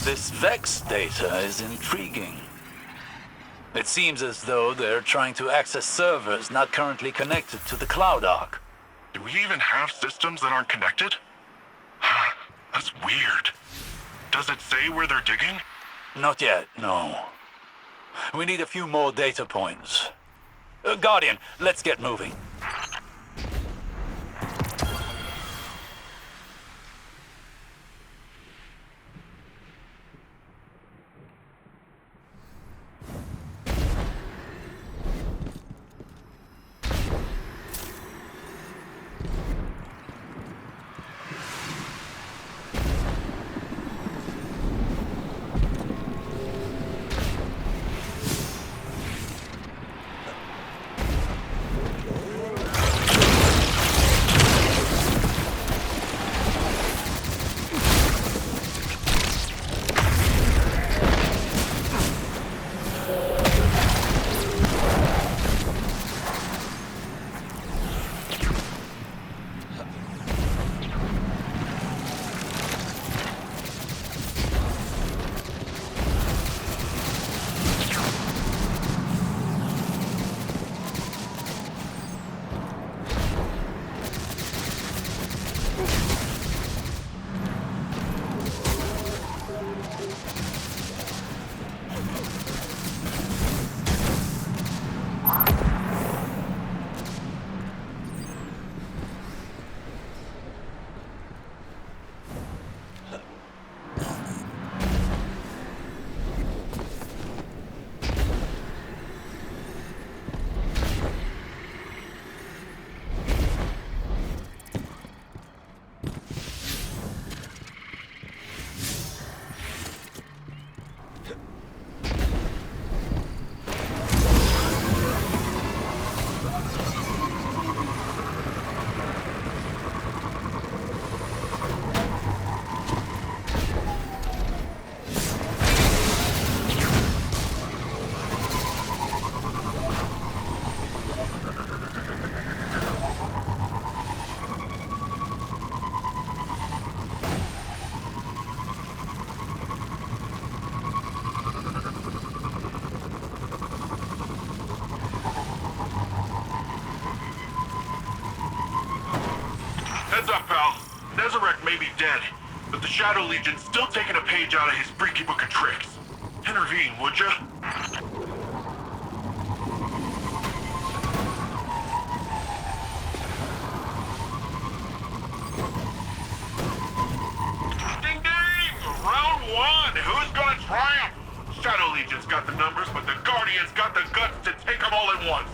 This Vex data is intriguing. It seems as though they're trying to access servers not currently connected to the Cloud Ark. Do we even have systems that aren't connected? That's weird. Does it say where they're digging? Not yet, no. We need a few more data points. Guardian, let's get moving. Heads up, pal. Nezarek may be dead, but the Shadow Legion's still taking a page out of his freaky book of tricks. Intervene, would ya? Ding ding! Round one! Who's gonna triumph? Shadow Legion's got the numbers, but the Guardian's got the guts to take them all at once.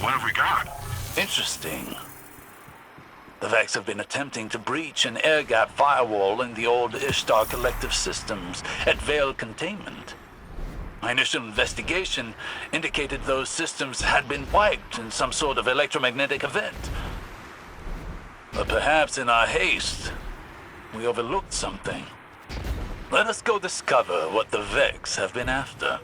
What have we got? Interesting. The Vex have been attempting to breach an air gap firewall in the old Ishtar Collective systems at Vale Containment. My initial investigation indicated those systems had been wiped in some sort of electromagnetic event. But perhaps in our haste, we overlooked something. Let us go discover what the Vex have been after.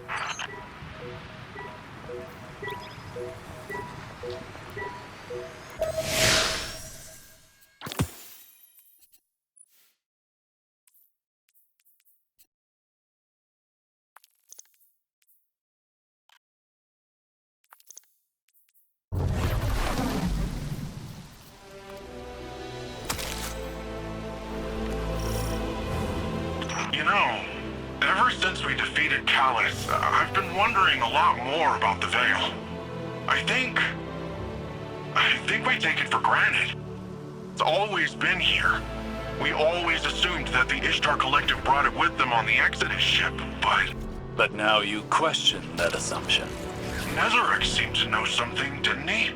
You know, ever since we defeated Callus, I've been wondering a lot more about the Veil. I think we take it for granted. It's always been here. We always assumed that the Ishtar Collective brought it with them on the Exodus ship, but But now you question that assumption. Nezarek seemed to know something, didn't he?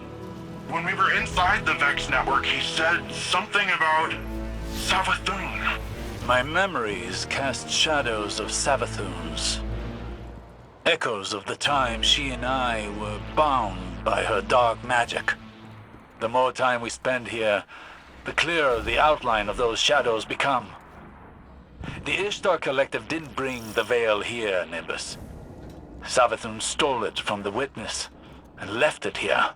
When we were inside the Vex network, he said something about Savathun. My memories cast shadows of Savathuns. Echoes of the time she and I were bound by her dark magic. The more time we spend here, the clearer the outline of those shadows become. The Ishtar Collective didn't bring the Veil here, Nimbus. Savathun stole it from the Witness and left it here.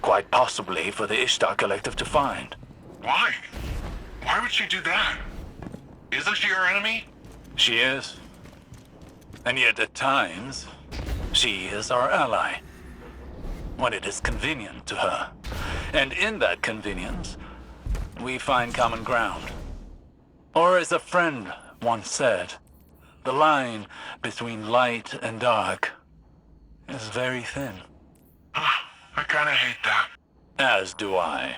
Quite possibly for the Ishtar Collective to find. Why? Why would she do that? Isn't she our enemy? She is. And yet at times, she is our ally. When it is convenient to her. And in that convenience, we find common ground. Or as a friend once said, the line between light and dark is very thin. I kinda hate that. As do I.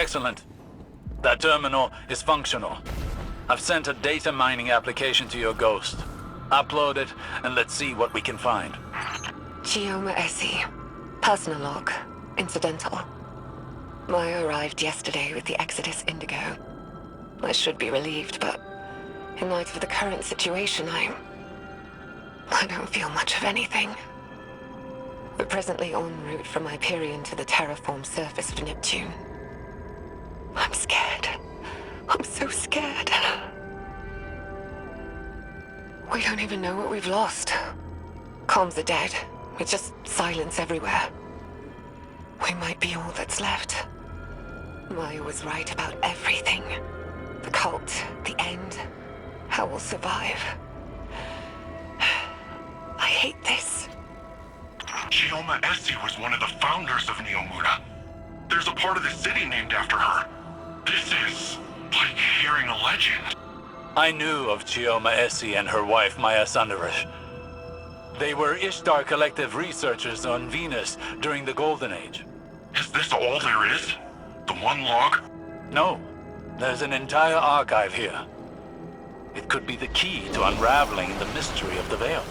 Excellent. That terminal is functional. I've sent a data mining application to your Ghost. Upload it, and let's see what we can find. Chioma Essie. Personal log. Incidental. Maya arrived yesterday with the Exodus Indigo. I should be relieved, but in light of the current situation, I don't feel much of anything. We're presently en route from Hyperion to the terraformed surface of Neptune. I'm scared. I'm so scared. We don't even know what we've lost. Comms are dead. It's just silence everywhere. We might be all that's left. Maya was right about everything. The cult, the end, how we'll survive. I hate this. Chioma Essie was one of the founders of Neomuna. There's a part of the city named after her. This is like hearing a legend. I knew of Chioma Essie and her wife Maya Sandarish. They were Ishtar Collective researchers on Venus during the Golden Age. Is this all there is? The one log? No, there's an entire archive here. It could be the key to unraveling the mystery of the Veil.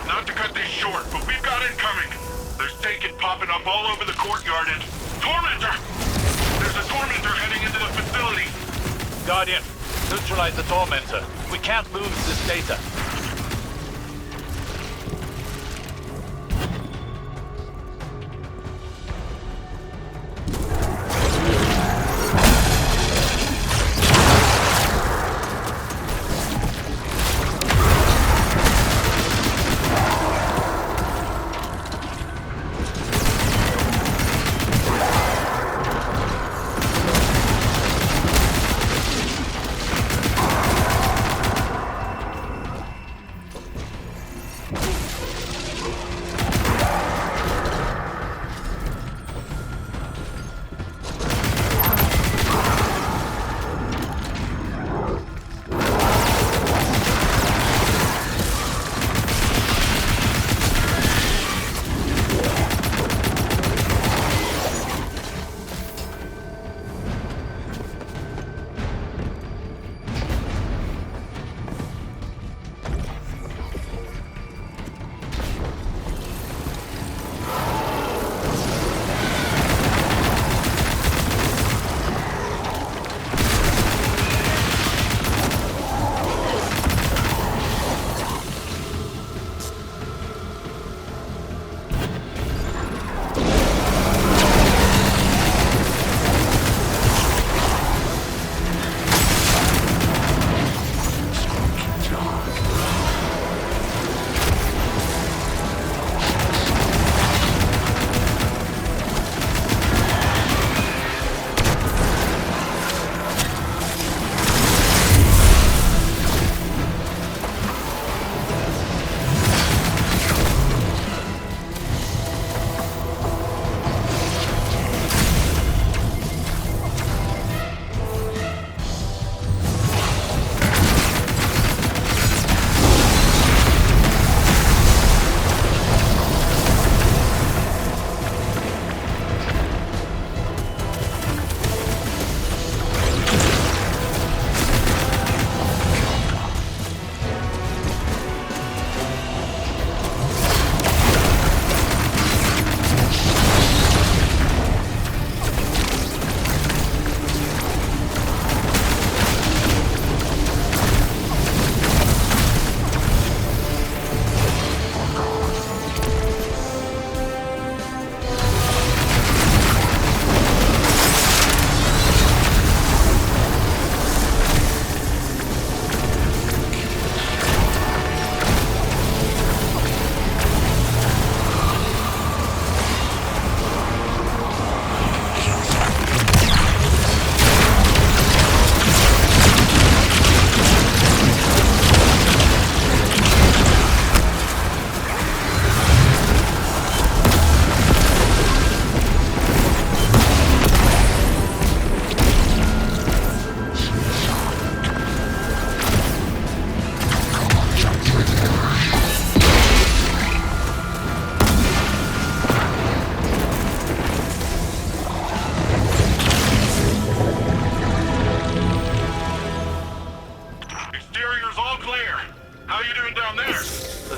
Not to cut this short, but we've got incoming. There's Taken popping up all over the courtyard and... Tormentor! There's a Tormentor heading into the facility. Guardian, neutralize the Tormentor. We can't lose this data.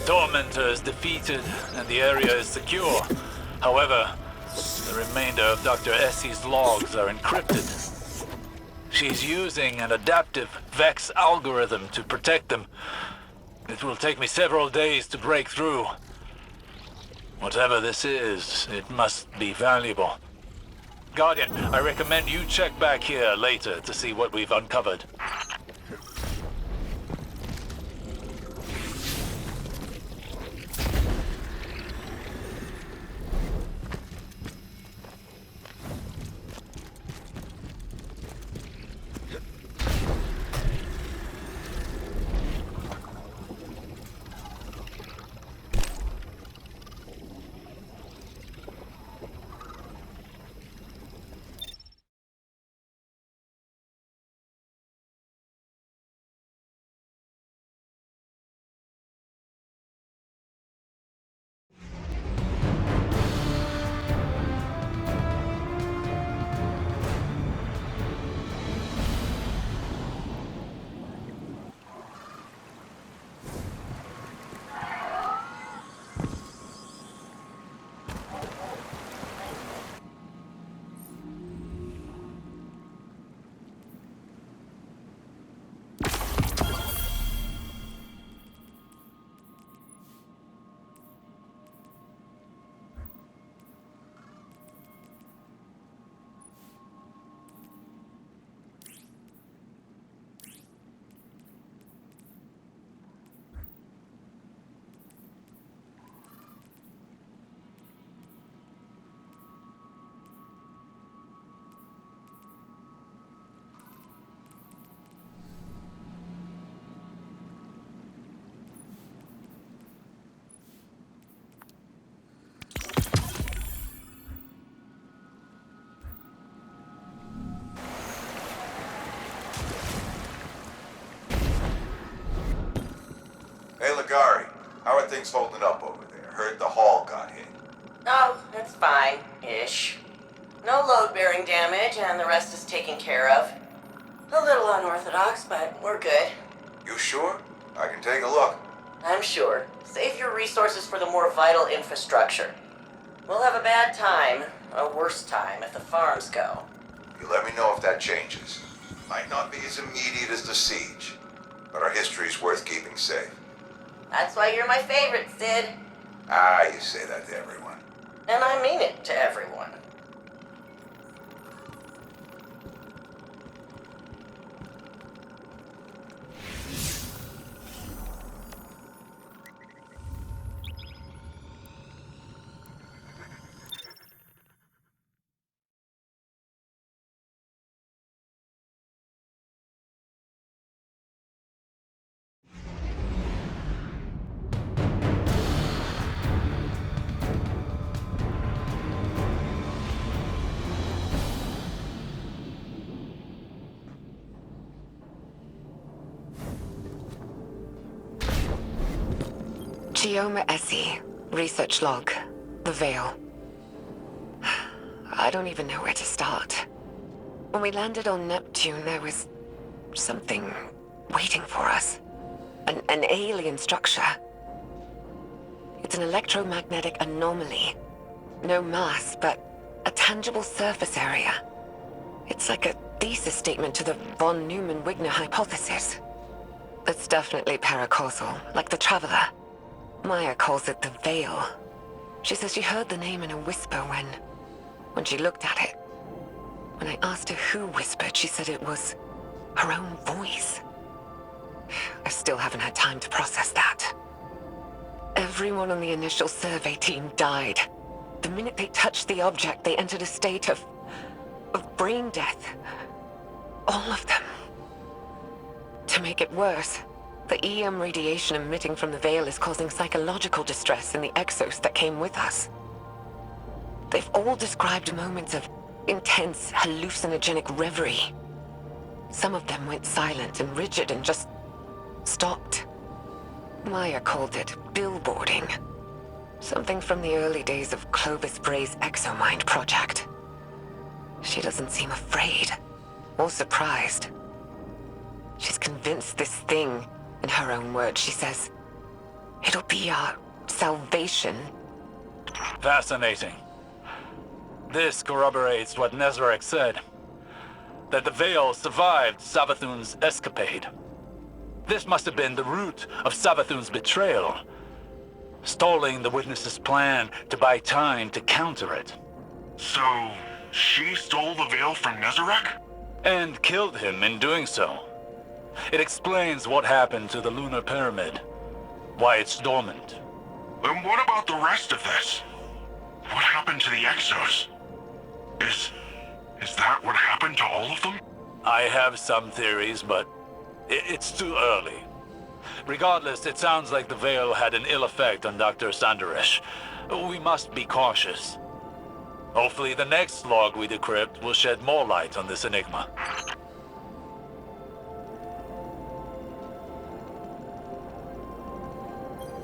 Tormentor is defeated and the area is secure. However, the remainder of Dr. Essie's logs are encrypted. She's using an adaptive Vex algorithm to protect them. It will take me several days to break through. Whatever this is, it must be valuable. Guardian, I recommend you check back here later to see what we've uncovered. Hey, Ligari, how are things holding up over there? Heard the hall got hit. Oh, it's fine-ish. No load-bearing damage, and the rest is taken care of. A little unorthodox, but we're good. You sure? I can take a look. I'm sure. Save your resources for the more vital infrastructure. We'll have a bad time, a worse time, if the farms go. You let me know if that changes. Might not be as immediate as the siege, but our history's worth keeping safe. That's why you're my favorite, Sid. Ah, you say that to everyone. And I mean it to everyone. Gioma Essie, research log, the Veil. I don't even know where to start. When we landed on Neptune, there was something waiting for us. An alien structure. It's an electromagnetic anomaly. No mass, but a tangible surface area. It's like a thesis statement to the von Neumann-Wigner hypothesis. It's definitely paracausal, like the Traveler. Maya calls it the Veil. She says she heard the name in a whisper when she looked at it. When I asked her who whispered, she said it was her own voice. I still haven't had time to process that. Everyone on the initial survey team died. The minute they touched the object, they entered a state of brain death. All of them. To make it worse, the EM radiation emitting from the Veil is causing psychological distress in the exos that came with us. They've all described moments of intense, hallucinogenic reverie. Some of them went silent and rigid and just stopped. Maya called it billboarding. Something from the early days of Clovis Bray's Exomind project. She doesn't seem afraid or surprised. She's convinced this thing, in her own words, she says, It'll be our salvation. Fascinating. This corroborates what Nezarek said, that the Veil survived Savathun's escapade. This must have been the root of Savathun's betrayal, stalling the witness's plan to buy time to counter it. So, she stole the veil from Nezarek? And killed him in doing so. It explains what happened to the lunar pyramid, why it's dormant. Then what about the rest of this? What happened to the Exos? Is that what happened to all of them? I have some theories, but it's too early. Regardless, it sounds like the Veil had an ill effect on Dr. Sandaresh. We must be cautious. Hopefully the next log we decrypt will shed more light on this enigma.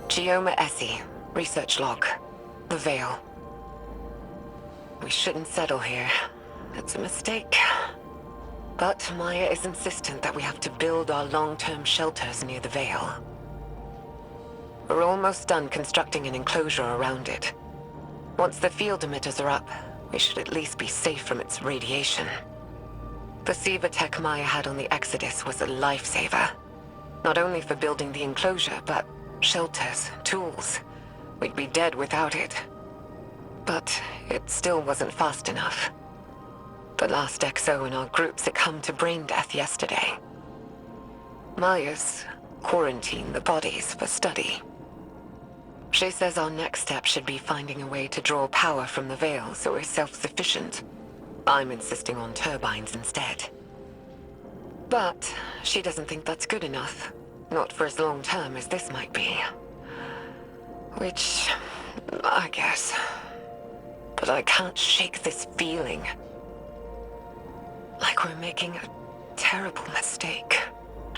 Gioma Essie, research log. The Veil. We shouldn't settle here. It's a mistake. But Maya is insistent that we have to build our long-term shelters near the Veil. We're almost done constructing an enclosure around it. Once the field emitters are up, we should at least be safe from its radiation. The Siva tech Maya had on the Exodus was a lifesaver. Not only for building the enclosure, but shelters, tools. We'd be dead without it. But it still wasn't fast enough. The last XO in our group succumbed to brain death yesterday. Maya's quarantined the bodies for study. She says our next step should be finding a way to draw power from the Veil so we're self-sufficient. I'm insisting on turbines instead. But she doesn't think that's good enough. Not for as long-term as this might be. Which, I guess. But I can't shake this feeling. Like we're making a terrible mistake.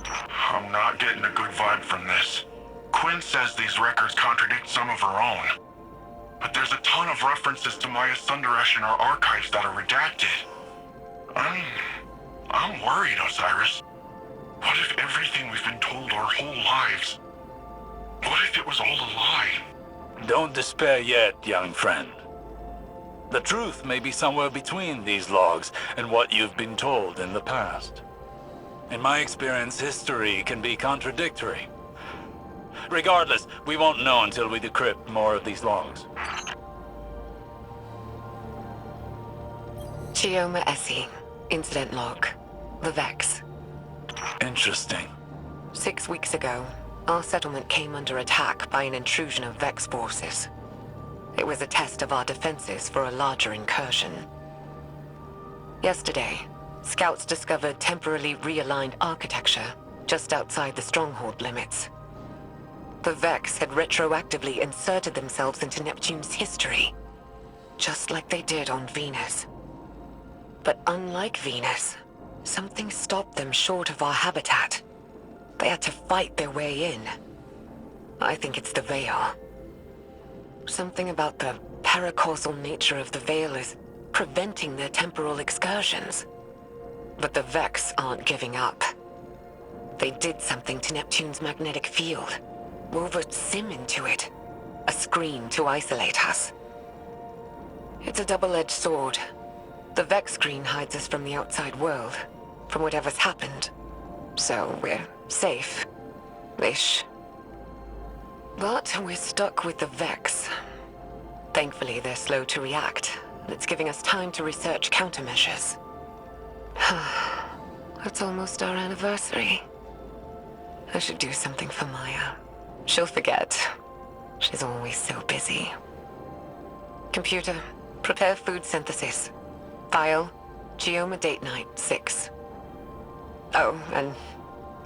I'm not getting a good vibe from this. Quinn says these records contradict some of her own. But there's a ton of references to Maya Sundaresh in our archives that are redacted. I'm worried, Osiris. What if everything we've been told our whole lives? What if it was all a lie? Don't despair yet, young friend. The truth may be somewhere between these logs and what you've been told in the past. In my experience, history can be contradictory. Regardless, we won't know until we decrypt more of these logs. Gioma Essie, incident log. The Vex. Interesting. 6 weeks ago, our settlement came under attack by an intrusion of Vex forces. It was a test of our defenses for a larger incursion. Yesterday, scouts discovered temporarily realigned architecture just outside the stronghold limits. The Vex had retroactively inserted themselves into Neptune's history, just like they did on Venus. But unlike Venus, something stopped them short of our habitat. They had to fight their way in. I think it's the Veil. Something about the paracausal nature of the Veil is preventing their temporal excursions. But the Vex aren't giving up. They did something to Neptune's magnetic field. Wove a sim into it. A screen to isolate us. It's a double-edged sword. The Vex screen hides us from the outside world, from whatever's happened. So we're safe. Ish. But we're stuck with the Vex. Thankfully, they're slow to react, and it's giving us time to research countermeasures. It's almost our anniversary. I should do something for Maya. She'll forget. She's always so busy. Computer, prepare food synthesis. File, Gioma date night 6. Oh, and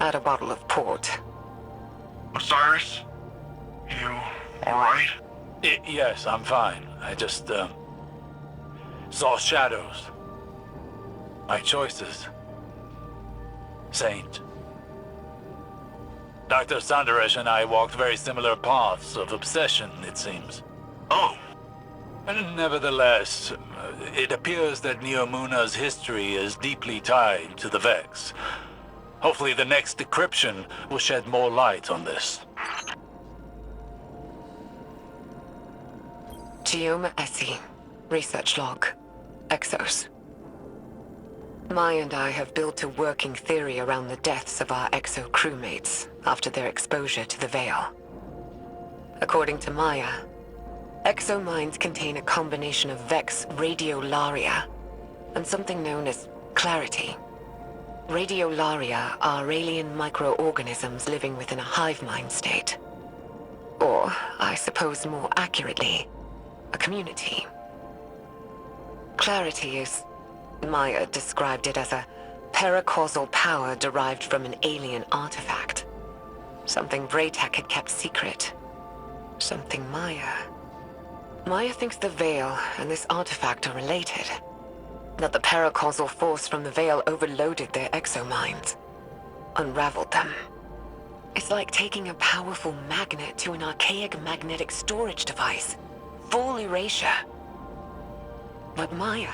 add a bottle of port. Osiris? You alright? Yes, I'm fine. I just, saw shadows. My choices. Saint. Dr. Sandaresh and I walked very similar paths of obsession, it seems. Oh, And nevertheless, it appears that Neomuna's history is deeply tied to the Vex. Hopefully the next decryption will shed more light on this. Chioma Essie, research log, Exos. Maya and I have built a working theory around the deaths of our Exo crewmates after their exposure to the Veil. According to Maya, Exo minds contain a combination of Vex radiolaria and something known as clarity. Radiolaria are alien microorganisms living within a hive mind state. Or, I suppose more accurately, a community. Clarity is, Maya described it as a paracausal power derived from an alien artifact. Something Braytech had kept secret. Something Maya thinks the Veil and this artifact are related. That the paracausal force from the Veil overloaded their exominds. Unraveled them. It's like taking a powerful magnet to an archaic magnetic storage device. Full erasure. But Maya,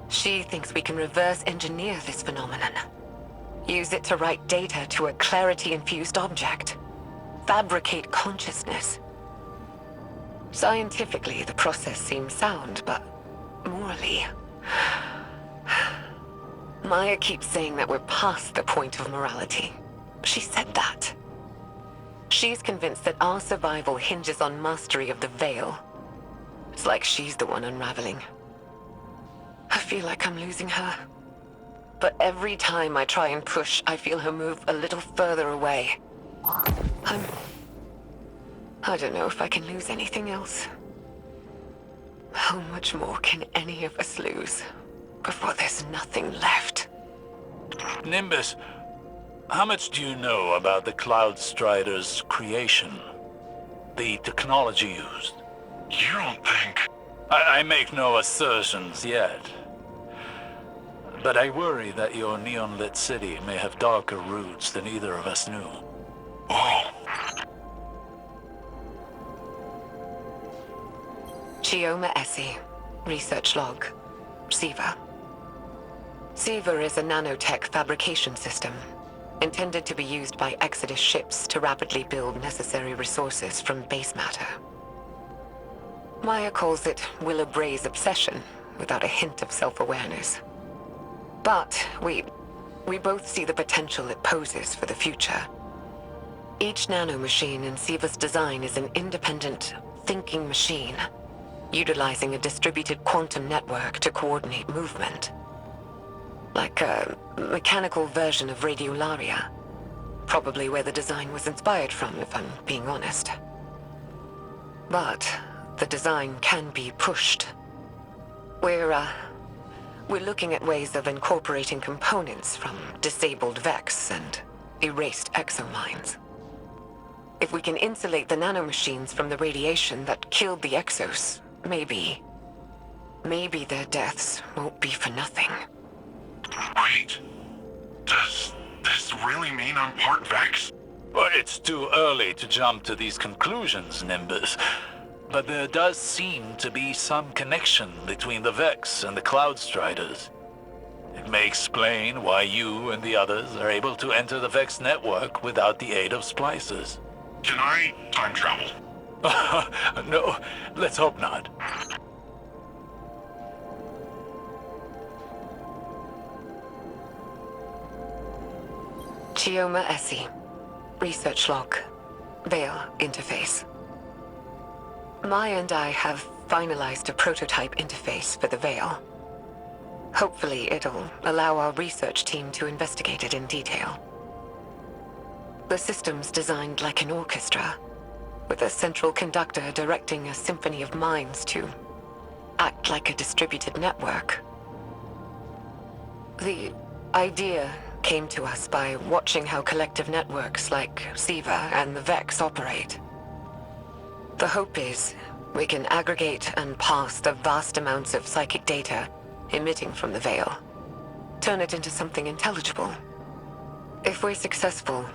she thinks we can reverse engineer this phenomenon. Use it to write data to a clarity-infused object. Fabricate consciousness. Scientifically, the process seems sound, but morally... Maya keeps saying that we're past the point of morality. She said that. She's convinced that our survival hinges on mastery of the Veil. It's like she's the one unraveling. I feel like I'm losing her. But every time I try and push, I feel her move a little further away. I don't know if I can lose anything else. How much more can any of us lose before there's nothing left? Nimbus, how much do you know about the Cloud Strider's creation? The technology used? You don't think... I make no assertions yet. But I worry that your neon-lit city may have darker roots than either of us knew. Oh. Chioma Essie, research log, SIVA. SIVA is a nanotech fabrication system, intended to be used by Exodus ships to rapidly build necessary resources from base matter. Maya calls it Willa Bray's obsession, without a hint of self-awareness. But we both see the potential it poses for the future. Each nanomachine in SIVA's design is an independent, thinking machine, utilizing a distributed quantum network to coordinate movement. Like a mechanical version of radiolaria. Probably where the design was inspired from, if I'm being honest. But the design can be pushed. We're looking at ways of incorporating components from disabled Vex and erased exominds. If we can insulate the nanomachines from the radiation that killed the Exos, maybe their deaths won't be for nothing. Wait. Does this really mean I'm part Vex? Well, it's too early to jump to these conclusions, Nimbus. But there does seem to be some connection between the Vex and the Cloud Striders. It may explain why you and the others are able to enter the Vex network without the aid of splicers. Can I time travel? No, let's hope not. Chioma Essie, research log, Veil interface. Maya and I have finalized a prototype interface for the Veil. Hopefully it'll allow our research team to investigate it in detail. The system's designed like an orchestra, with a central conductor directing a symphony of minds to act like a distributed network. The idea came to us by watching how collective networks like SIVA and the Vex operate. The hope is we can aggregate and pass the vast amounts of psychic data emitting from the Veil, turn it into something intelligible. If we're successful,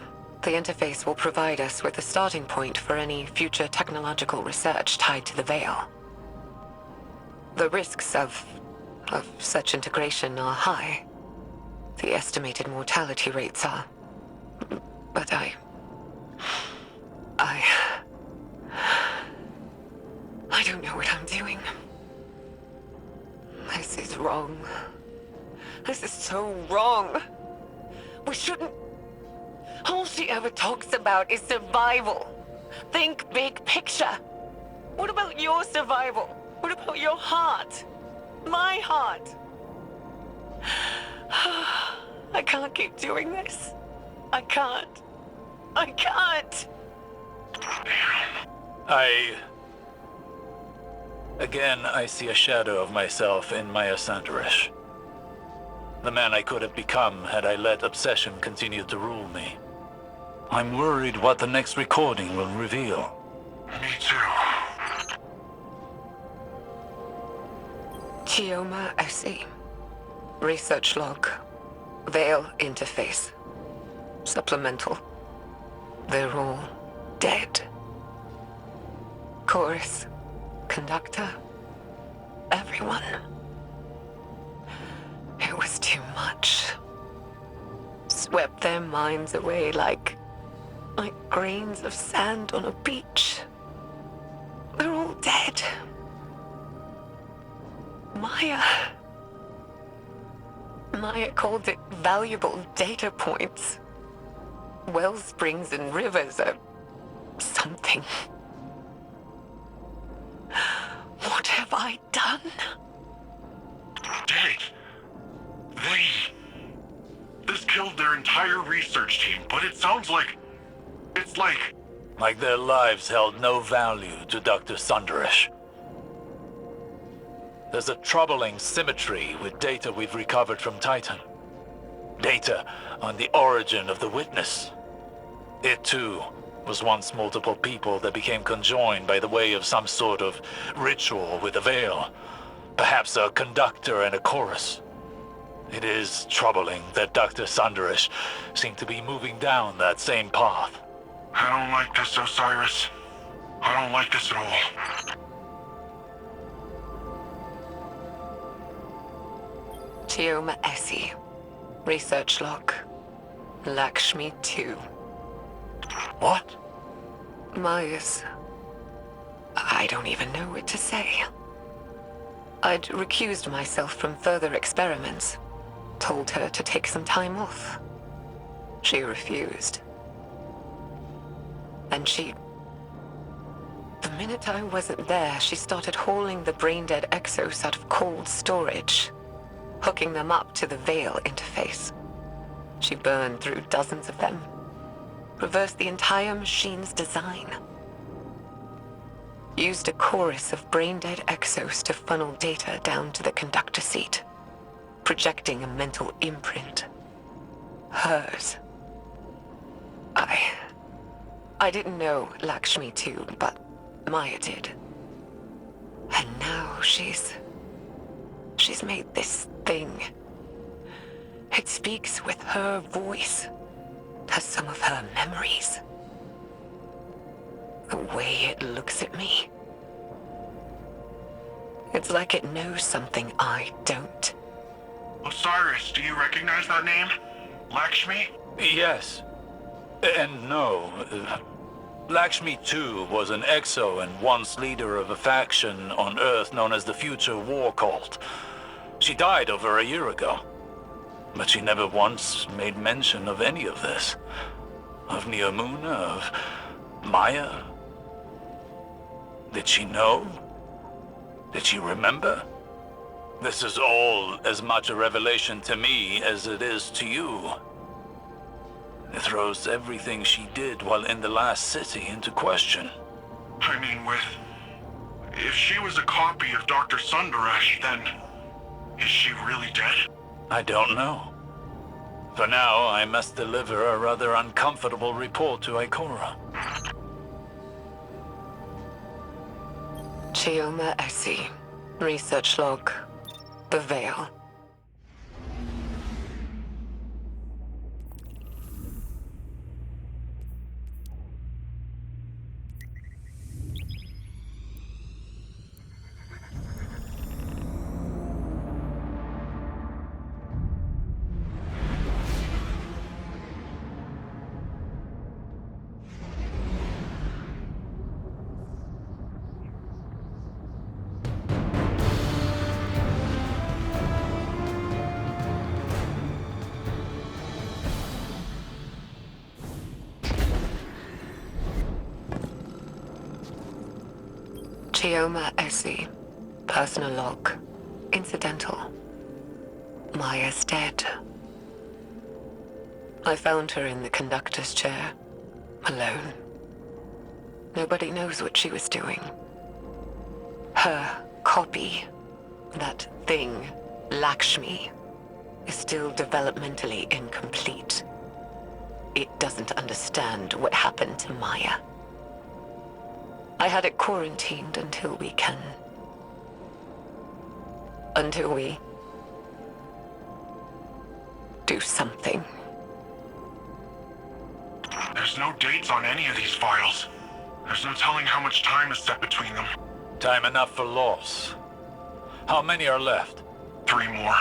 the interface will provide us with a starting point for any future technological research tied to the Veil. The risks of such integration are high. The estimated mortality rates are... But I don't know what I'm so wrong. We shouldn't... All she ever talks about is survival. Think big picture. What about your survival? What about your heart? My heart? I can't keep doing this. I can't. I can't. Again, I see a shadow of myself in Maya Sanderish. The man I could have become had I let obsession continue to rule me. I'm worried what the next recording will reveal. Me too. Chioma Essie. Research log. Veil interface. Supplemental. They're all dead. Chorus. Conductor. Everyone. It was too much. Swept their minds away like grains of sand on a beach. They're all dead. Maya called it valuable data points. Wellsprings and rivers are something. What have I done? Did this killed their entire research team, but it sounds like... It's like... Like their lives held no value to Dr. Sanderish. There's a troubling symmetry with data we've recovered from Titan. Data on the origin of the witness. It too was once multiple people that became conjoined by the way of some sort of ritual with a veil. Perhaps a conductor and a chorus. It is troubling that Dr. Sanderish seemed to be moving down that same path. I don't like this, Osiris. I don't like this at all. Chioma Essie. Research log. Lakshmi 2. What? Maya's... I don't even know what to say. I'd recused myself from further experiments. Told her to take some time off. She refused. And the minute I wasn't there, she started hauling the brain-dead exos out of cold storage, hooking them up to the Veil interface. She burned through dozens of them, reversed the entire machine's design. Used a chorus of brain-dead exos to funnel data down to the conductor seat, projecting a mental imprint. Hers. I didn't know Lakshmi 2, but Maya did. And now she's made this thing. It speaks with her voice, has some of her memories. The way it looks at me. It's like it knows something I don't. Osiris, do you recognize that name? Lakshmi? Yes. And no. Lakshmi 2 was an exo and once leader of a faction on Earth known as the Future War Cult. She died over a year ago. But she never once made mention of any of this. Of Neomuna, of Maya. Did she know? Did she remember? This is all as much a revelation to me as it is to you. It throws everything she did while in the last city into question. I mean, if she was a copy of Dr. Sanderish, then is she really dead? I don't know. For now, I must deliver a rather uncomfortable report to Ikora. Chioma Essie. Research log. The Veil. Chioma Essie. Personal log. Incidental. Maya's dead. I found her in the conductor's chair. Alone. Nobody knows what she was doing. Her copy, that thing, Lakshmi, is still developmentally incomplete. It doesn't understand what happened to Maya. I had it quarantined until we do something. There's no dates on any of these files. There's no telling how much time is set between them. Time enough for loss. How many are left? 3 more.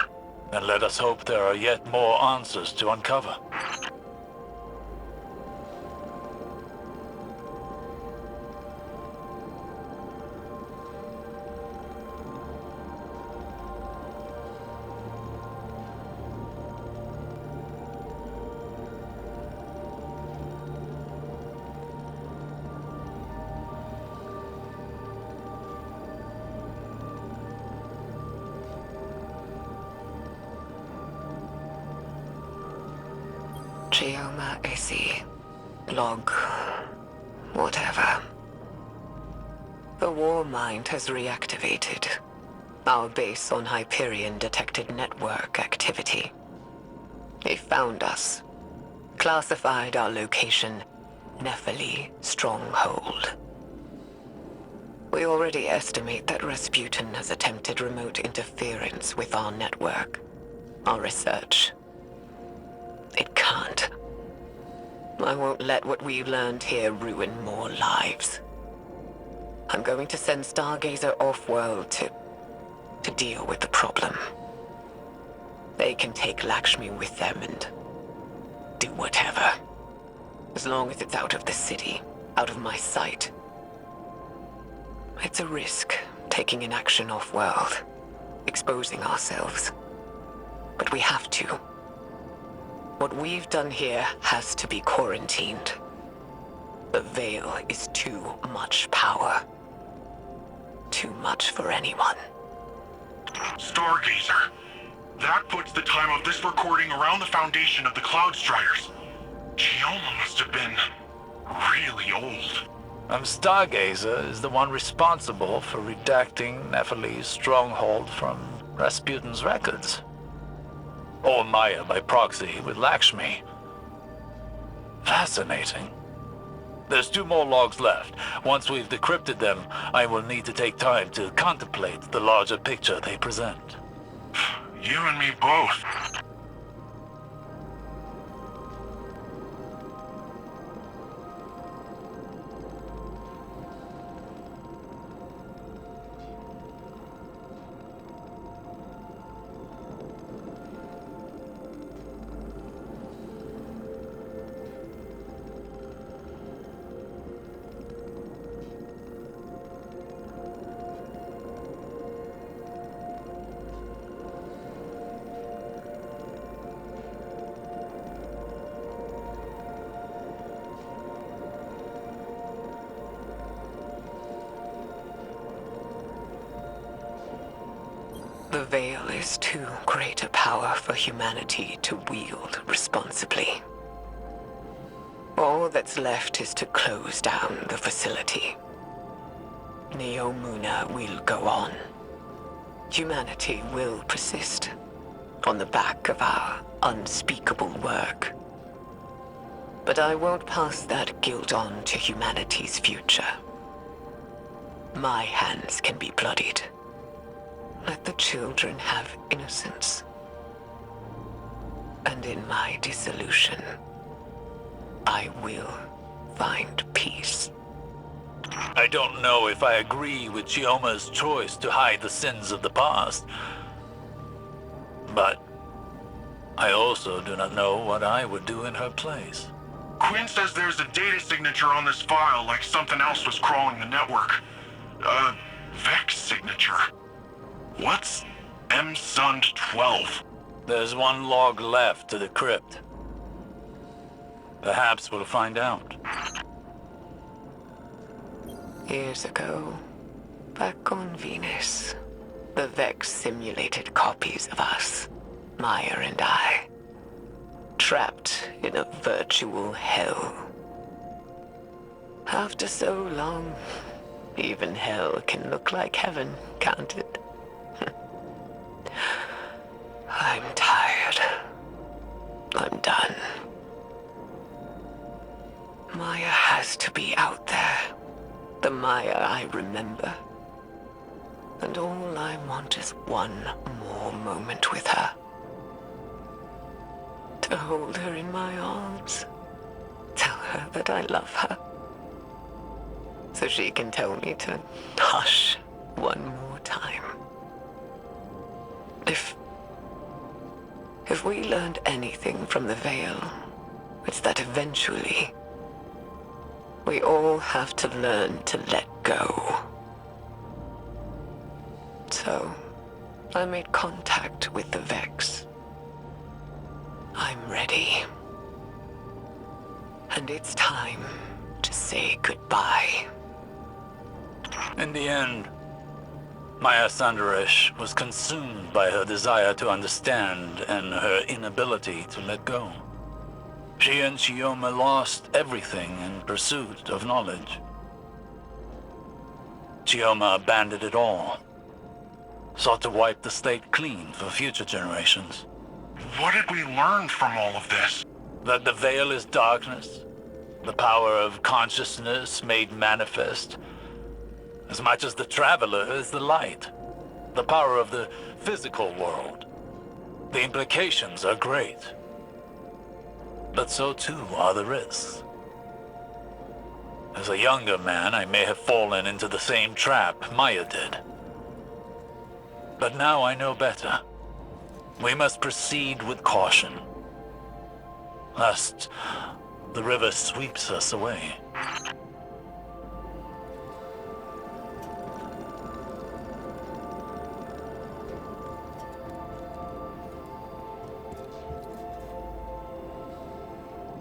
Then let us hope there are yet more answers to uncover. Chioma Essie. Log. Whatever. The war mind has reactivated. Our base on Hyperion detected network activity. They found us. Classified our location, Nephili Stronghold. We already estimate that Rasputin has attempted remote interference with our network. Our research. It can't. I won't let what we've learned here ruin more lives. I'm going to send Stargazer off-world to deal with the problem. They can take Lakshmi with them and do whatever. As long as it's out of the city, out of my sight. It's a risk, taking an action off-world, exposing ourselves. But we have to. What we've done here has to be quarantined. The Veil is too much power. Too much for anyone. Stargazer. That puts the time of this recording around the foundation of the Cloud Striders. Chioma must have been really old. Stargazer is the one responsible for redacting Nephili's stronghold from Rasputin's records. Or Maya by proxy with Lakshmi. Fascinating. There's 2 more logs left. Once we've decrypted them, I will need to take time to contemplate the larger picture they present. You and me both. The Veil is too great a power for humanity to wield responsibly. All that's left is to close down the facility. Neomuna will go on. Humanity will persist, on the back of our unspeakable work. But I won't pass that guilt on to humanity's future. My hands can be bloodied. Let the children have innocence. And in my dissolution, I will find peace. I don't know if I agree with Chioma's choice to hide the sins of the past. But I also do not know what I would do in her place. Quinn says there's a data signature on this file like something else was crawling the network. Vex signature. What's MSUND 12? There's 1 log left to decrypt. Perhaps we'll find out. Years ago, Back on Venus, the Vex simulated copies of us, Maya and I, trapped in a virtual hell. After so long, even hell can look like heaven, can't it? I'm tired. I'm done. Maya has to be out there. The Maya I remember. And all I want is one more moment with her. To hold her in my arms. Tell her that I love her. So she can tell me to hush one more time. If we learned anything from the Veil, it's that eventually we all have to learn to let go. So, I made contact with the Vex. I'm ready. And it's time to say goodbye. In the end, Maya Sandaresh was consumed by her desire to understand and her inability to let go. She and Chioma lost everything in pursuit of knowledge. Chioma abandoned it all, sought to wipe the slate clean for future generations. What did we learn from all of this? That the Veil is darkness, the power of consciousness made manifest, as much as the Traveler is the light, the power of the physical world. The implications are great, but so too are the risks. As a younger man, I may have fallen into the same trap Maya did. But now I know better. We must proceed with caution, lest the river sweeps us away.